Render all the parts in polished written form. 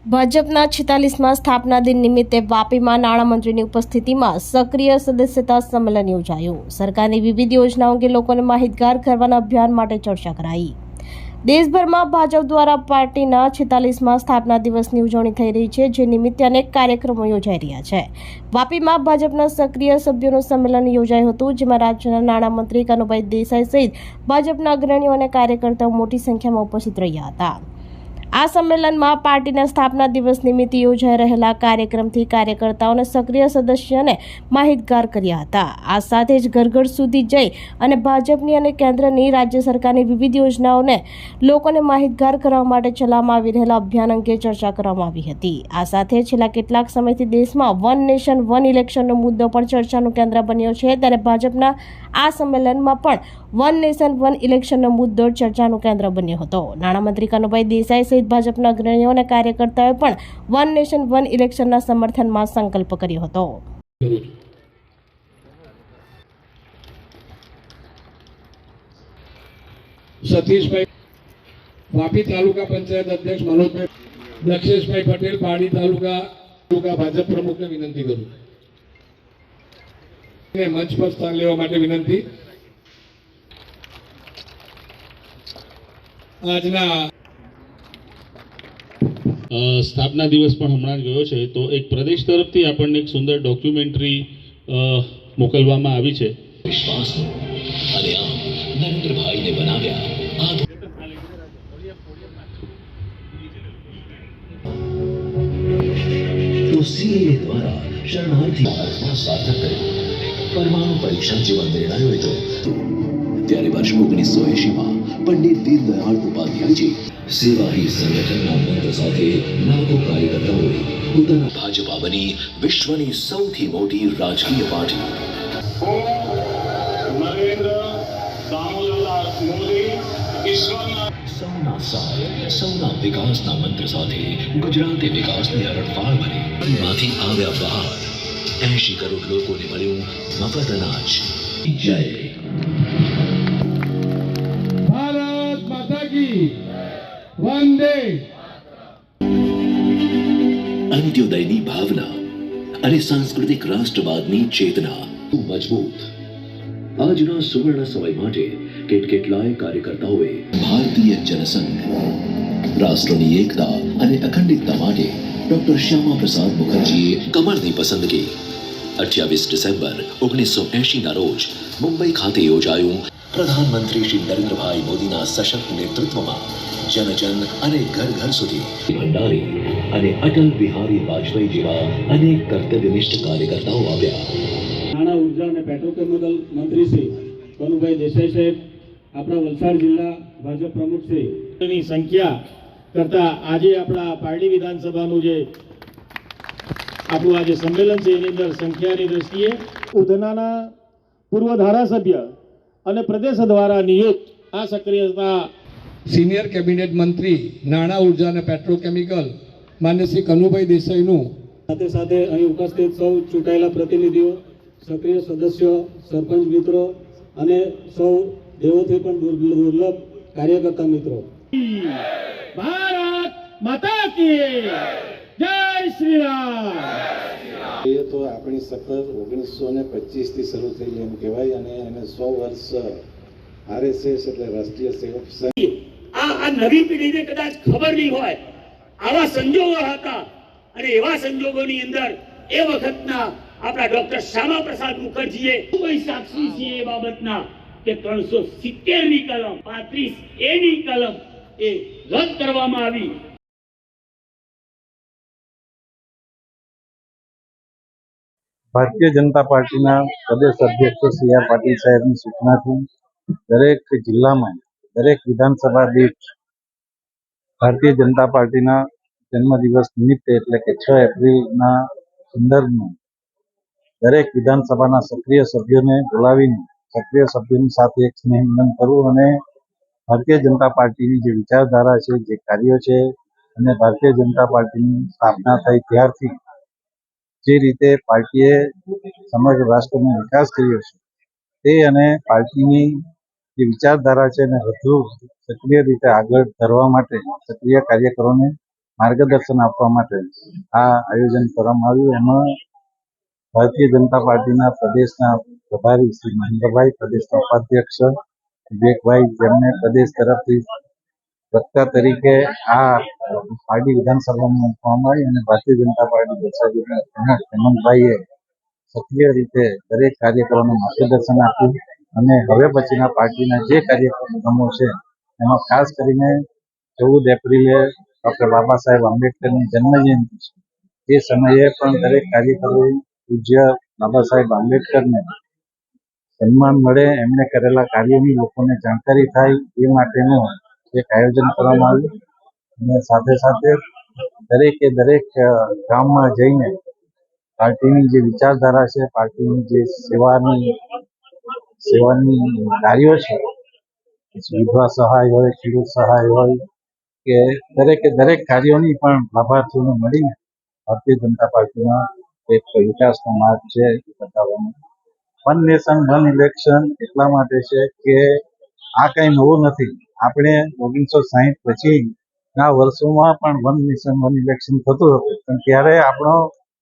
ભાજપના 46મા સ્થાપના દિન નિમિત્તે વાપીમાં નાણામંત્રીની ઉપસ્થિતિમાં સક્રિય સદસ્યતા સંમેલન યોજાયું। સરકારની વિવિધ યોજનાઓ અંગે લોકોને માહિતગાર કરવાના અભિયાન માટે ચર્ચા કરાઈ। દેશભરમાં ભાજપ દ્વારા પાર્ટીના 46મા સ્થાપના દિવસની ઉજવણી થઈ રહી છે, જે નિમિત્તે અનેક કાર્યક્રમો યોજાઈ રહ્યા છે। વાપીમાં ભાજપના સક્રિય સભ્યોનું સંમેલન યોજાયું હતું, જેમાં રાજ્યના નાણામંત્રી કનુભાઈ દેસાઈ સહિત ભાજપના અગ્રણીઓ અને કાર્યકર્તાઓ મોટી સંખ્યામાં ઉપસ્થિત રહ્યા હતા। આ સંમેલનમાં પાર્ટીના સ્થાપના દિવસ નિમિત્તે યોજાઈ રહેલા કાર્યક્રમથી કાર્યકર્તાઓને સક્રિય સદસ્યોને માહિતગાર કર્યા હતા। આ સાથે જ ઘર ઘર સુધી જઈ અને ભાજપની અને કેન્દ્રની રાજ્ય સરકારની વિવિધ યોજનાઓને લોકોને માહિતગાર કરવા માટે ચલાવવામાં આવી રહેલા અભિયાન અંગે ચર્ચા કરવામાં આવી હતી। આ સાથે છેલ્લા કેટલાક સમયથી દેશમાં વન નેશન વન ઇલેક્શનનો મુદ્દો પણ ચર્ચાનું કેન્દ્ર બન્યો છે, ત્યારે ભાજપના આ સંમેલનમાં પણ વન નેશન વન ઇલેક્શનનો મુદ્દો ચર્ચાનું કેન્દ્ર બન્યો હતો। નાણામંત્રી કનુભાઈ દેસાઈ સહિત ભાજપના અગ્રણીઓ અને કાર્યકર્તાઓએ પણ વન નેશન વન ઇલેક્શનના સમર્થનમાં સંકલ્પ કર્યો હતો। સતીશભાઈ વાપી તાલુકા પંચાયત અધ્યક્ષ મનોજભાઈ દક્ષેશભાઈ પટેલ પાડી તાલુકા ભાજપ પ્રમુખને વિનંતી કરું મંચ પર સ્થાન લેવા માટે વિનંતી। આજના સ્થાપના દિવસ પણ હમણાં જ ગયો છે, તો એક પ્રદેશ તરફથી આપણને એક સુંદર ડોક્યુમેન્ટરી મોકલવામાં આવી છે। વિશ્વાસનો અને આમ નરેન્દ્રભાઈને બનાવ્યા તો સીએ દ્વારા શરણાર્થી ભારતમાં સાર્થક કર્યું। પરમાણુ પરીક્ષા જેવા નિર્ણયોએ તો ત્યારે વર્ષ 1980માં પંડિત દીનદયાળ ઉપાધ્યાયજી સેવા હી સંગઠનના મંત્ર સાથે લાખો કાર્યકર્તાઓએ પોતાના ભાજપા બની વિશ્વની સૌથી મોટી રાજકીય પાર્ટી સૌના સાથ સૌના વિકાસના મંત્ર સાથે ગુજરાતે વિકાસની હરણફાળ ભરી માંથી આવ્યા બહાર 80 કરોડ લોકોને મળ્યું મફત અનાજ। જય ભારત માતા કી વંદે। અંત્યોદયની ભાવના અને સાંસ્કૃતિક રાષ્ટ્રવાદની ચેતના મજબૂત। આજના સુવર્ણ સમય માટે કેટલાય કાર્યકર્તાઓએ ભારતીય જનસંઘ રાષ્ટ્રની એકતા અને અખંડિતતા માટે ડોક્ટર શ્યામા પ્રસાદ મુખર્જીએ કમળની પસંદગી 28 ડિસેમ્બર 1980ના રોજ મુંબઈ ખાતે યોજાયું પ્રધાનમંત્રી શ્રી નરેન્દ્રભાઈ મોદીના સશક્ત નેતૃત્વમાં જન અને ઘર ઘર સુધી ભંડારી અને અટલ બિહારી વાજપેયી જેવા અનેક કર્તવ્યનિષ્ઠ કાર્યકર્તાઓ આવ્યા। નાણાં ઉર્જા અને પેટ્રોકેમિકલ મંત્રી શ્રી કનુભાઈ દેસાઈ સાહેબ, આપણા વલસાડ જિલ્લા ભાજપ પ્રમુખ શ્રીની સંખ્યા કરતા આજે આપણા પારડી વિધાનસભાનું જે આપણું આજે સંમેલન છે એની અંદર સંખ્યાની દ્રષ્ટિએ ઉધનાના પૂર્વ ધારાસભ્ય અને પ્રદેશ દ્વારા નિયુક્ત આ સક્રિયતા સિનિયર કેબિનેટ મંત્રી નાણાં ઉર્જા અને પેટ્રોકેમિકલ માન્ય શ્રી કનુભાઈ દેસાઈનું સાથે સાથે અહીં ઉપસ્થિત સૌ ચૂંટાયેલા પ્રતિનિધિઓ, સક્રિય સદસ્યો, સરપંચ મિત્રો અને સૌ દેવોથી પણ દુર્લભ કાર્યકર્તા મિત્રો, ભારત માતા કી જય શ્રી રામ। એ તો આપણી સફર 1925 થી શરૂ થઈ એમ કહેવાય અને એને 100 વર્ષ આરએસએસ એટલે રાષ્ટ્રીય સેવક સંઘ આ નવી પેઢીને કદાચ ખબર નહીં હોય આવા સંજોગો હતા અને એવા સંજોગોની અંદર એ વખતના આપણા ડોક્ટર શ્યામા પ્રસાદ મુખર્જીએ કોઈ સાક્ષી છે એ બાબતના કે 370ની કલમ 35A ની કલમ એ રદ કરવામાં આવી। ભારતીય જનતા પાર્ટીના પ્રદેશ અધ્યક્ષ શ્રી આર પાટીલ સાહેબની સૂચનાથી દરેક જિલ્લામાં દરેક વિધાનસભા દીઠ ભારતીય જનતા પાર્ટીના જન્મદિવસ નિમિત્તે એટલે કે 6 એપ્રિલના સંદર્ભમાં દરેક વિધાનસભાના સક્રિય સભ્યોને બોલાવીને સક્રિય સભ્યોની સાથે એક સ્નેહ મિલન કરવું અને ભારતીય જનતા પાર્ટીની જે વિચારધારા છે, જે કાર્યો છે અને ભારતીય જનતા પાર્ટીની સ્થાપના થઈ ત્યારથી જે રીતે પાર્ટીએ સમગ્ર રાષ્ટ્રનો વિકાસ કર્યો છે તે અને પાર્ટીની જે વિચારધારા છે એને વધુ સક્રિય રીતે આગળ ધરવા માટે સક્રિય કાર્યકરોને માર્ગદર્શન આપવા માટે આ આયોજન કરવામાં આવ્યું. એમાં ભારતીય જનતા પાર્ટીના પ્રદેશના પ્રભારી શ્રી મહેન્દ્રભાઈ, પ્રદેશના ઉપાધ્યક્ષ વિવેકભાઈ, જેમને પ્રદેશ તરફથી વક્તા તરીકે આ પાર્ટી વિધાનસભામાં મૂકવામાં આવી અને ભારતીય જનતા પાર્ટી વલસાડના હેમંતભાઈએ સક્રિય રીતે દરેક કાર્યક્રમોને માર્ગદર્શન આપ્યું અને હવે પછીના પાર્ટીના જે કાર્યક્રમો છે એમાં ખાસ કરીને 14 એપ્રિલે ડૉક્ટર બાબા સાહેબ આંબેડકરની જન્મજયંતિ છે. તે સમયે પણ દરેક કાર્યકરોએ પૂજ્ય બાબા સાહેબ આંબેડકરને સન્માન મળે, એમણે કરેલા કાર્યોની લોકોને જાણકારી થાય એ માટેનું એક આયોજન કરવામાં આવ્યું. અને સાથે સાથે દરેક ગામમાં જઈને પાર્ટીની જે વિચારધારા છે, પાર્ટીની જે સેવાની કાર્યો છે, વિધવા સહાય હોય, ખેડૂત સહાય હોય કે દરેક કાર્યોની પણ લાભાર્થીઓને મળીને ભારતીય જનતા પાર્ટીનો એક વિકાસનો માર્ગ છે એ બતાવવાનો. વન નેશન વન ઇલેક્શન એટલા માટે છે કે આ કંઈ નવું નથી. આપણે 1960 પછીના વર્ષોમાં પણ વન નેશન વન ઇલેક્શન થતું હતું, પણ ત્યારે આપણો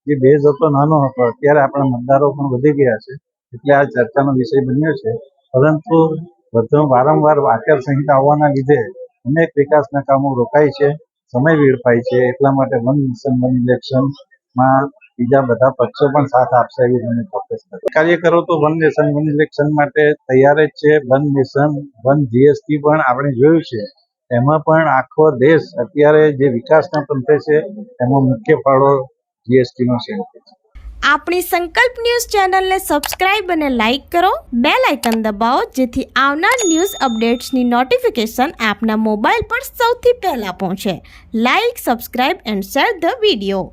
જે બેઝ હતો નાનો હતો. અત્યારે આપણા મતદારો પણ વધી ગયા છે એટલે આ ચર્ચાનો વિષય બન્યો છે. પરંતુ વારંવાર આચારસંહિતા આવવાના લીધે અનેક વિકાસના કામો રોકાય છે, સમય વેડફાય છે. એટલા માટે વન નેશન વન ઇલેક્શનમાં બીજા બધા પક્ષો પણ સાથ આપશે એવી મને ચોક્કસ છે. કાર્યકરો તો વન નેશન વન ઇલેક્શન માટે તૈયાર જ છે. વન નેશન વન જીએસટી પણ આપણે જોયું છે, એમાં પણ આખો દેશ અત્યારે જે વિકાસના પંથે છે એમાં મુખ્ય ફાળો જીએસટીનો છે. આપણી સંકલ્પ ન્યૂઝ ચેનલને સબસ્ક્રાઇબ અને લાઇક કરો, બેલ આઇકન દબાવો જેથી આવનાર ન્યૂઝ અપડેટ્સની નોટિફિકેશન આપના મોબાઈલ પર સૌથી પહેલા પહોંચે. Like, subscribe and share the video.